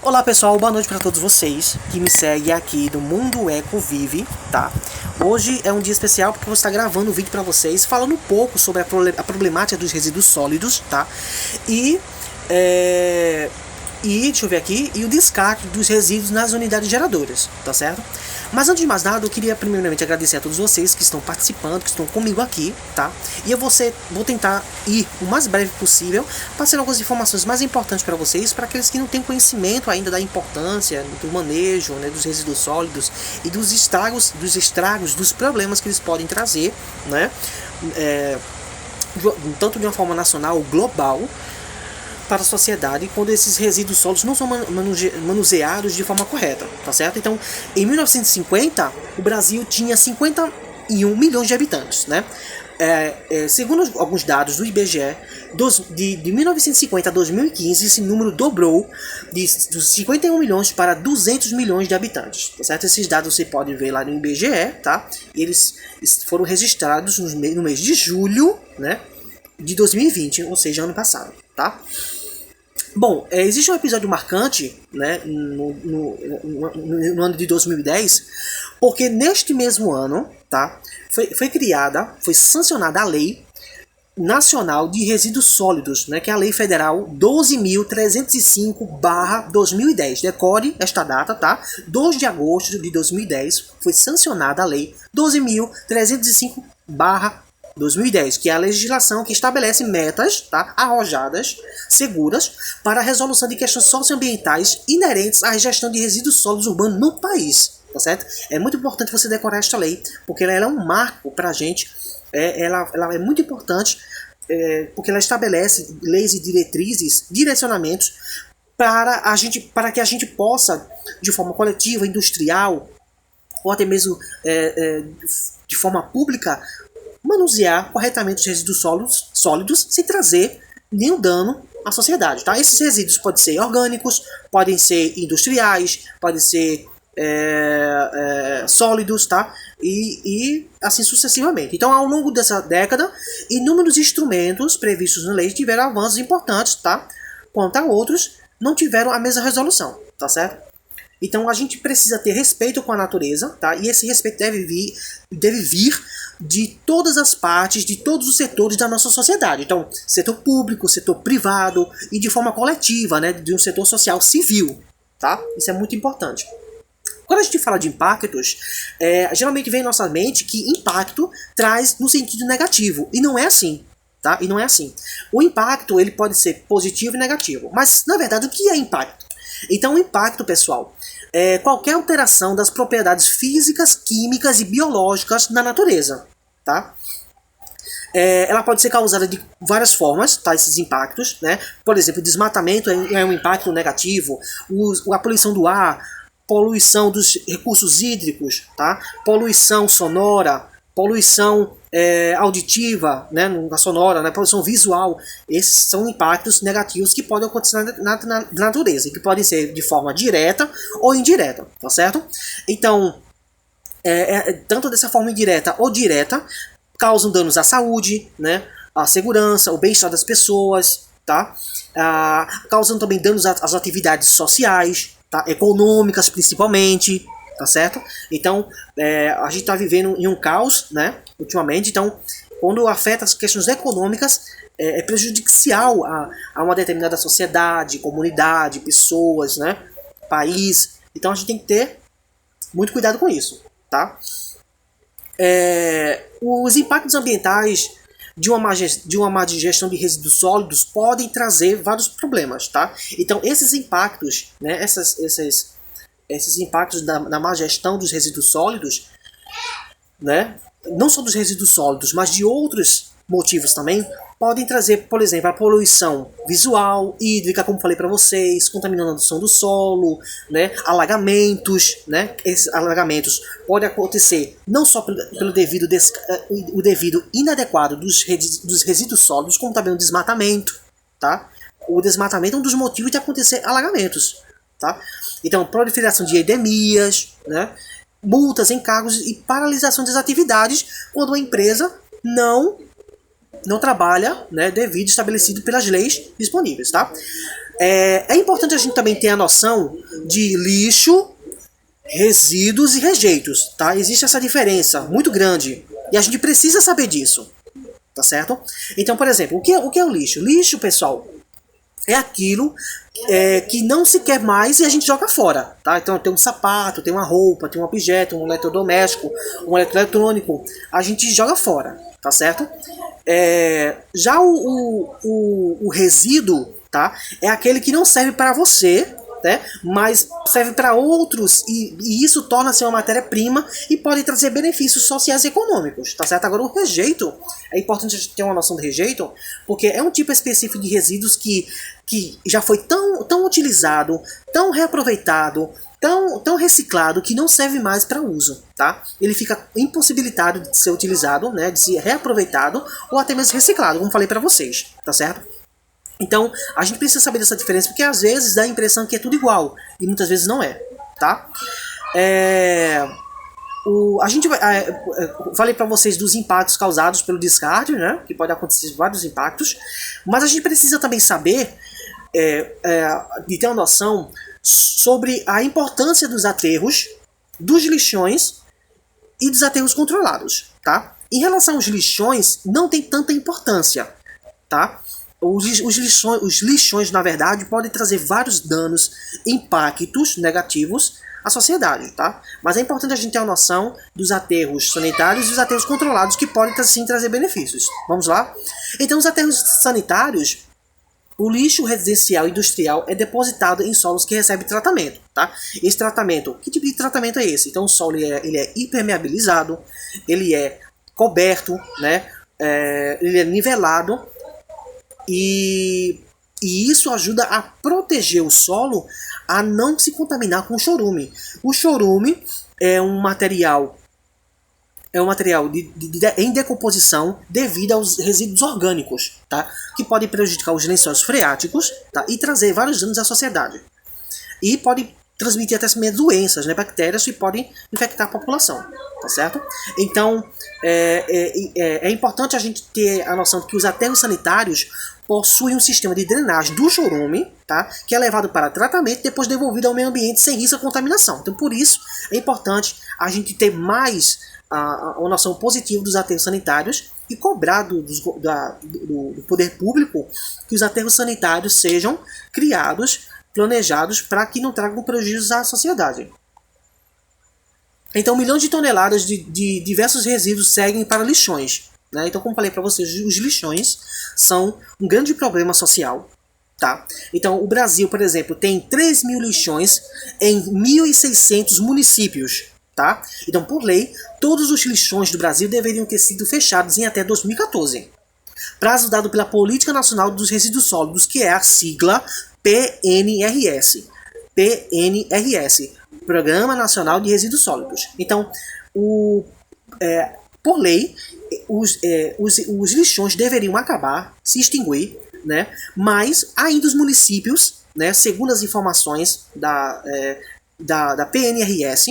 Olá pessoal, boa noite para todos vocês que me seguem aqui do Mundo Eco Vive, tá? Hoje é um dia especial porque eu vou estar gravando um vídeo para vocês falando um pouco sobre a problemática dos resíduos sólidos, tá? E deixa eu ver aqui, e o descarte dos resíduos nas unidades geradoras, tá certo? Mas antes de mais nada, eu queria primeiramente agradecer a todos vocês que estão participando, que estão comigo aqui, tá? E eu vou tentar ir o mais breve possível, passando algumas informações mais importantes para vocês, para aqueles que não têm conhecimento ainda da importância do manejo, né, dos resíduos sólidos e dos estragos, dos problemas que eles podem trazer, né? Tanto de uma forma nacional ou global, para a sociedade quando esses resíduos sólidos não são manuseados de forma correta, tá certo? Então, em 1950, o Brasil tinha 51 milhões de habitantes, né? Segundo alguns dados do IBGE, de 1950 a 2015, esse número dobrou dos 51 milhões para 200 milhões de habitantes, tá certo? Esses dados você pode ver lá no IBGE, tá? Eles foram registrados no mês de julho, né, de 2020, ou seja, ano passado, tá? Bom, existe um episódio marcante, né, no ano de 2010, porque neste mesmo ano, tá, foi sancionada a Lei Nacional de Resíduos Sólidos, né, que é a Lei Federal 12.305/2010. Decore esta data, tá? 2 de agosto de 2010 foi sancionada a Lei 12.305/2010, que é a legislação que estabelece metas, tá, arrojadas, seguras, para a resolução de questões socioambientais inerentes à gestão de resíduos sólidos urbanos no país, tá certo? É muito importante você decorar esta lei, porque ela é um marco para a gente, ela é muito importante, porque ela estabelece leis e diretrizes, direcionamentos, para que a gente possa, de forma coletiva, industrial, ou até mesmo de forma pública, manusear corretamente os resíduos sólidos sem trazer nenhum dano à sociedade, tá? Esses resíduos podem ser orgânicos, podem ser industriais, podem ser sólidos, tá? E assim sucessivamente. Então, ao longo dessa década, inúmeros instrumentos previstos na lei tiveram avanços importantes, tá? Quanto a outros, não tiveram a mesma resolução, tá certo? Então, a gente precisa ter respeito com a natureza, tá? E esse respeito deve vir de todas as partes, de todos os setores da nossa sociedade. Então, setor público, setor privado e de forma coletiva, né, de um setor social civil, tá? Isso é muito importante. Quando a gente fala de impactos, geralmente vem em nossa mente que impacto traz no sentido negativo, e não é assim, tá? E não é assim. O impacto, ele pode ser positivo e negativo, mas na verdade o que é impacto? Então, o impacto, pessoal, é qualquer alteração das propriedades físicas, químicas e biológicas na natureza, tá? Ela pode ser causada de várias formas, tá? Esses impactos, né? Por exemplo, o desmatamento é um impacto negativo, a poluição do ar, poluição dos recursos hídricos, tá? Poluição sonora, poluição auditiva, né, na sonora, né, poluição visual. Esses são impactos negativos que podem acontecer na natureza, e que podem ser de forma direta ou indireta, tá certo? Então, tanto dessa forma indireta ou direta, causam danos à saúde, né, à segurança, ao bem-estar das pessoas, tá? Causam também danos às atividades sociais, tá? Econômicas principalmente, tá certo? Então, a gente está vivendo em um caos, né, ultimamente. Então, quando afeta as questões econômicas, é prejudicial a uma determinada sociedade, comunidade, pessoas, né, país. Então, a gente tem que ter muito cuidado com isso, tá? Os impactos ambientais de uma má gestão de resíduos sólidos podem trazer vários problemas, tá? Então, esses impactos, né, esses impactos da má gestão dos resíduos sólidos, né, não só dos resíduos sólidos, mas de outros motivos também, podem trazer, por exemplo, a poluição visual, hídrica, como falei para vocês, contaminação do solo, né, alagamentos, né, esses alagamentos podem acontecer não só pelo devido inadequado dos resíduos sólidos, como também o desmatamento, tá? O desmatamento é um dos motivos de acontecer alagamentos, tá? Então, proliferação de endemias, né, multas, encargos e paralisação das atividades quando a empresa não não trabalha, né, devido estabelecido pelas leis disponíveis, tá? É importante a gente também ter a noção de lixo, resíduos e rejeitos, tá? Existe essa diferença muito grande e a gente precisa saber disso, tá certo? Então, por exemplo, o que é o lixo? Lixo, pessoal, é aquilo que não se quer mais e a gente joga fora, tá? Então tem um sapato, tem uma roupa, tem um objeto, um eletrodoméstico, um eletroeletrônico, a gente joga fora, tá certo? Já o resíduo, tá? É aquele que não serve para você, né? Mas serve para outros e isso torna-se uma matéria-prima e pode trazer benefícios sociais e econômicos, tá certo? Agora o rejeito, é importante a gente ter uma noção de rejeito, porque é um tipo específico de resíduos que já foi tão utilizado, tão reaproveitado, tão reciclado que não serve mais para uso, tá? Ele fica impossibilitado de ser utilizado, né, de ser reaproveitado ou até mesmo reciclado, como falei para vocês, tá certo? Então, a gente precisa saber dessa diferença, porque às vezes dá a impressão que é tudo igual, e muitas vezes não é, tá? A gente falei para vocês dos impactos causados pelo descarte, né? Que pode acontecer vários impactos, mas a gente precisa também saber, de ter uma noção sobre a importância dos aterros, dos lixões e dos aterros controlados, tá? Em relação aos lixões, não tem tanta importância, tá? Os lixões, na verdade, podem trazer vários danos, impactos negativos à sociedade, tá? Mas é importante a gente ter a noção dos aterros sanitários e dos aterros controlados, que podem sim trazer benefícios. Vamos lá? Então, os aterros sanitários, o lixo residencial e industrial é depositado em solos que recebem tratamento, tá? Esse tratamento, que tipo de tratamento é esse? Então, o solo ele é impermeabilizado, ele é coberto, né? Ele é nivelado, e isso ajuda a proteger o solo a não se contaminar com o chorume. O chorume é um material em decomposição devido aos resíduos orgânicos, tá? Que podem prejudicar os lençóis freáticos, tá? E trazer vários danos à sociedade. E pode transmitir até mesmo doenças, né? Bactérias, que podem infectar a população, tá certo? Então, é importante a gente ter a noção de que os aterros sanitários possuem um sistema de drenagem do chorume, tá? Que é levado para tratamento e depois devolvido ao meio ambiente sem risco de contaminação. Então, por isso, é importante a gente ter mais uma noção positiva dos aterros sanitários e cobrar do poder público que os aterros sanitários sejam criados, planejados, para que não tragam prejuízos à sociedade. Então, milhões de toneladas de diversos resíduos seguem para lixões, né? Então, como falei para vocês, os lixões são um grande problema social, tá? Então, o Brasil, por exemplo, tem 3 mil lixões em 1.600 municípios, tá? Então, por lei, todos os lixões do Brasil deveriam ter sido fechados em até 2014. Prazo dado pela Política Nacional dos Resíduos Sólidos, que é a sigla PNRS. PNRS, Programa Nacional de Resíduos Sólidos. Então, por lei, os lixões deveriam acabar, se extinguir, né? Mas ainda os municípios, né, segundo as informações da PNRS,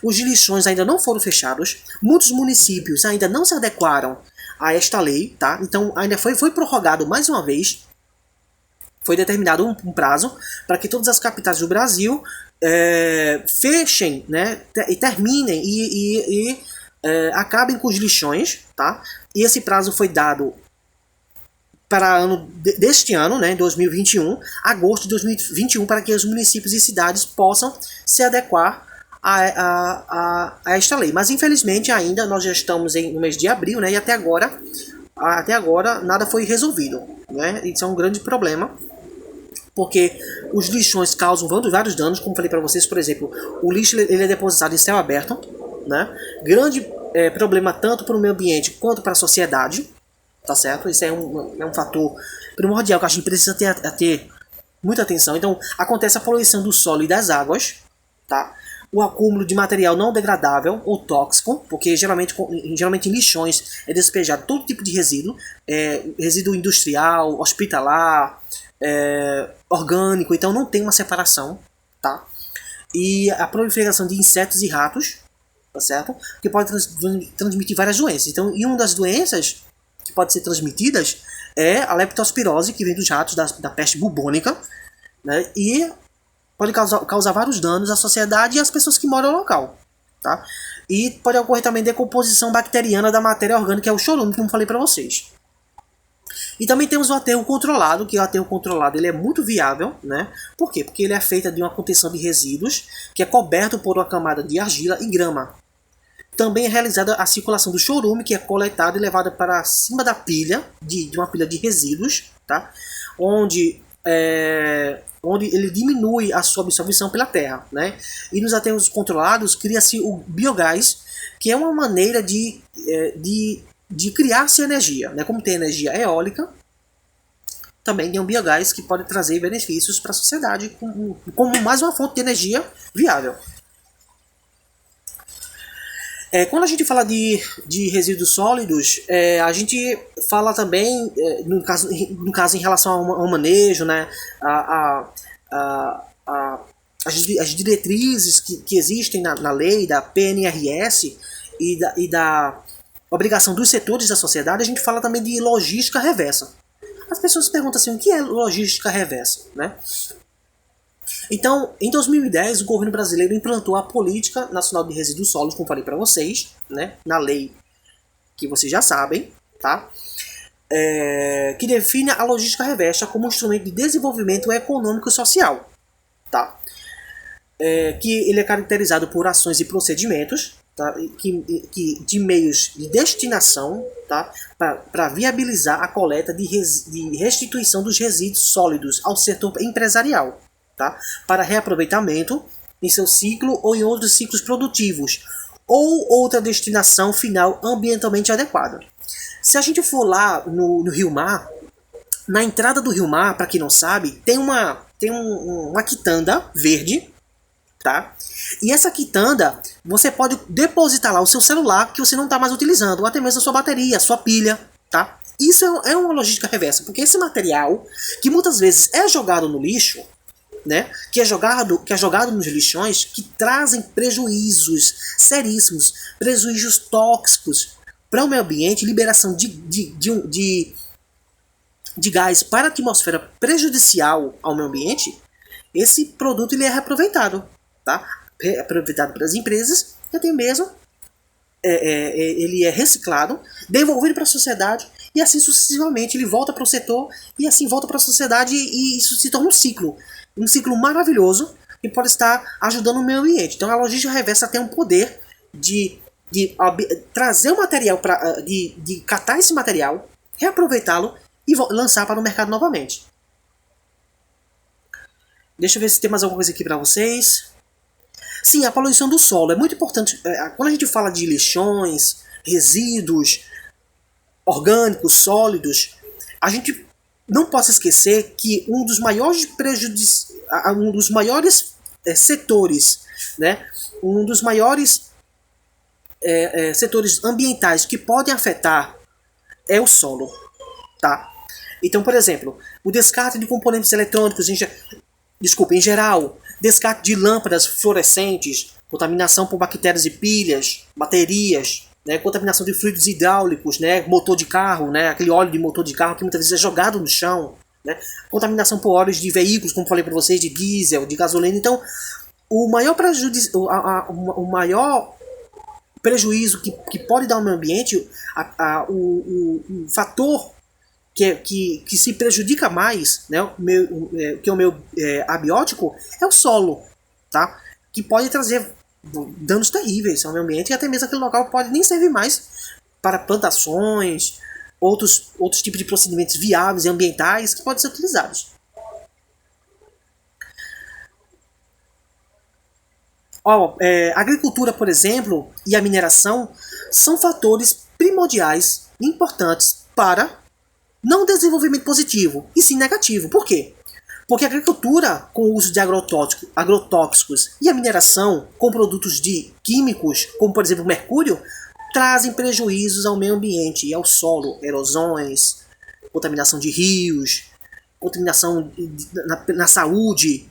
os lixões ainda não foram fechados, muitos municípios ainda não se adequaram a esta lei, tá? Então ainda foi prorrogado mais uma vez, foi determinado um prazo para que todas as capitais do Brasil fechem, né, e terminem e acabem com os lixões, tá? E esse prazo foi dado para ano deste ano, né, 2021, agosto de 2021, para que os municípios e cidades possam se adequar a esta lei. Mas infelizmente ainda nós já estamos no mês de abril, né, e até agora nada foi resolvido, né? Isso é um grande problema, porque os lixões causam vários danos, como falei para vocês. Por exemplo, o lixo ele é depositado em céu aberto, né? Grande problema tanto para o meio ambiente quanto para a sociedade, tá certo? Isso é um fator primordial que a gente precisa ter muita atenção. Então, acontece a poluição do solo e das águas, tá? O acúmulo de material não degradável ou tóxico, porque geralmente em lixões é despejado todo tipo de resíduo, resíduo industrial, hospitalar, orgânico, então não tem uma separação, tá? E a proliferação de insetos e ratos, tá certo? Que pode transmitir várias doenças. Então, e uma das doenças que podem ser transmitidas é a leptospirose, que vem dos ratos da peste bubônica, né? E pode causar vários danos à sociedade e às pessoas que moram no local. Tá? E pode ocorrer também decomposição bacteriana da matéria orgânica, que é o chorume, como falei para vocês. E também temos o aterro controlado, que o aterro controlado ele é muito viável, né? Por quê? Porque ele é feito de uma contenção de resíduos, que é coberto por uma camada de argila e grama. Também é realizada a circulação do chorume, que é coletado e levado para cima da pilha, de uma pilha de resíduos, tá? Onde ele diminui a sua absorção pela terra, né? E nos aterros controlados cria-se o biogás, que é uma maneira de criar-se energia, né? Como tem energia eólica, também tem um biogás que pode trazer benefícios para a sociedade como mais uma fonte de energia viável. Quando a gente fala de resíduos sólidos, a gente fala também, no caso em relação ao manejo, né, as diretrizes que existem na lei da PNRS e da obrigação dos setores da sociedade, a gente fala também de logística reversa. As pessoas perguntam assim, o que é logística reversa, né? Então, em 2010, o governo brasileiro implantou a Política Nacional de Resíduos Sólidos, como falei para vocês, né, na lei que vocês já sabem, tá? Que define a logística reversa como um instrumento de desenvolvimento econômico e social, tá? Que ele é caracterizado por ações e procedimentos, tá? De meios de destinação, tá? Para viabilizar a coleta de restituição dos resíduos sólidos ao setor empresarial. Tá? Para reaproveitamento em seu ciclo ou em outros ciclos produtivos, ou outra destinação final ambientalmente adequada. Se a gente for lá no Rio Mar, na entrada do Rio Mar, para quem não sabe, tem uma quitanda verde, tá? E essa quitanda, você pode depositar lá o seu celular que você não está mais utilizando, ou até mesmo a sua bateria, a sua pilha, tá? Isso é uma logística reversa, porque esse material, que muitas vezes é jogado no lixo, né, que é jogado nos lixões, que trazem prejuízos seríssimos, prejuízos tóxicos para o meio ambiente, liberação de gás para a atmosfera prejudicial ao meio ambiente. Esse produto ele é reaproveitado, tá? Reaproveitado pelas empresas e até mesmo ele é reciclado, devolvido para a sociedade e assim sucessivamente ele volta para o setor e assim volta para a sociedade e isso se torna um ciclo maravilhoso que pode estar ajudando o meio ambiente. Então a logística reversa tem um poder de trazer o material, de catar esse material, reaproveitá-lo e lançar para o mercado novamente. Deixa eu ver se tem mais alguma coisa aqui para vocês. Sim, a poluição do solo é muito importante. Quando a gente fala de lixões, resíduos orgânicos, sólidos, a gente não posso esquecer que um dos maiores setores, né, um dos maiores setores ambientais que podem afetar é o solo, tá? Então, por exemplo, o descarte de componentes eletrônicos, em geral, descarte de lâmpadas fluorescentes, contaminação por bactérias e pilhas, baterias, né, contaminação de fluidos hidráulicos, né, motor de carro, né, aquele óleo de motor de carro que muitas vezes é jogado no chão, né, contaminação por óleos de veículos, como falei para vocês, de diesel, de gasolina. Então, o maior prejuízo que pode dar ao meio ambiente, o fator que se prejudica mais, né, que é o meio abiótico, é o solo, tá? Que pode trazer danos terríveis ao meio ambiente e até mesmo aquele local pode nem servir mais para plantações, outros tipos de procedimentos viáveis e ambientais que podem ser utilizados. A agricultura, por exemplo, e a mineração são fatores primordiais e importantes para não desenvolvimento positivo, e sim negativo. Por quê? Porque a agricultura, com o uso de agrotóxicos e a mineração com produtos químicos, como por exemplo o mercúrio, trazem prejuízos ao meio ambiente e ao solo, erosões, contaminação de rios, contaminação na saúde,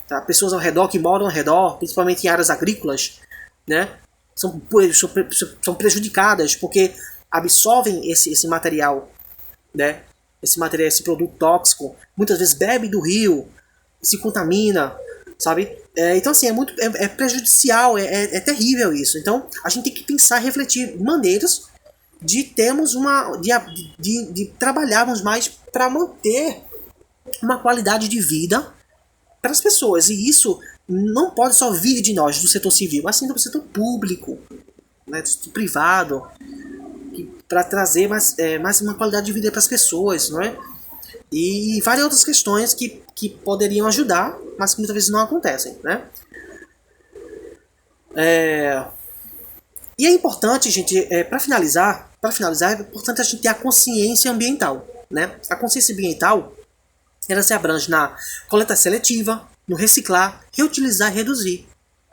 tá? Pessoas ao redor que moram ao redor, principalmente em áreas agrícolas, né, são prejudicadas porque absorvem esse material, né? Esse material, esse produto tóxico, muitas vezes bebe do rio, se contamina, sabe? Então assim, é prejudicial, é terrível isso. Então a gente tem que pensar, refletir maneiras de termos de trabalharmos mais para manter uma qualidade de vida para as pessoas. E isso não pode só vir de nós, do setor civil, mas sim do setor público, né, do setor privado, para trazer mais uma qualidade de vida para as pessoas, não é? E várias outras questões que poderiam ajudar, mas que muitas vezes não acontecem, né? E é importante, gente, para finalizar, é importante a gente ter a consciência ambiental, né? A consciência ambiental, ela se abrange na coleta seletiva, no reciclar, reutilizar e reduzir.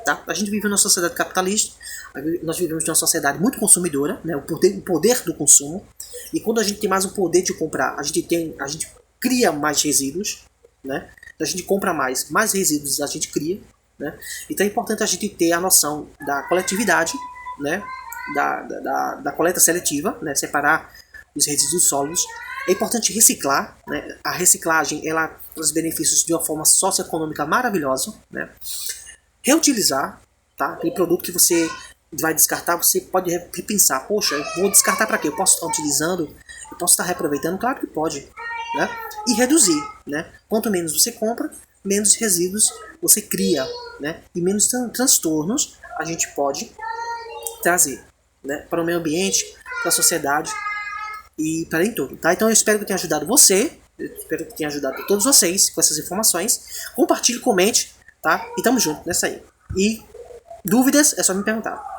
Tá? A gente vive numa sociedade capitalista, nós vivemos numa sociedade muito consumidora, né? O poder do consumo. E quando a gente tem mais o poder de comprar, a gente cria mais resíduos, né? A gente compra mais resíduos a gente cria, né? Então é importante a gente ter a noção da coletividade, né? Da coleta seletiva, né? Separar os resíduos sólidos. É importante reciclar, né? A reciclagem ela traz benefícios de uma forma socioeconômica maravilhosa, né? Reutilizar, tá? Aquele produto que você vai descartar, você pode repensar, poxa, eu vou descartar para quê? Eu posso estar utilizando, eu posso estar reaproveitando? Claro que pode, né? E reduzir, né? Quanto menos você compra, menos resíduos você cria, né? E menos transtornos a gente pode trazer, né? Para o meio ambiente, para a sociedade e para em tudo, tá? Então eu espero que tenha ajudado você, eu espero que tenha ajudado todos vocês com essas informações. Compartilhe, comente, tá? E tamo junto nessa aí. E dúvidas é só me perguntar.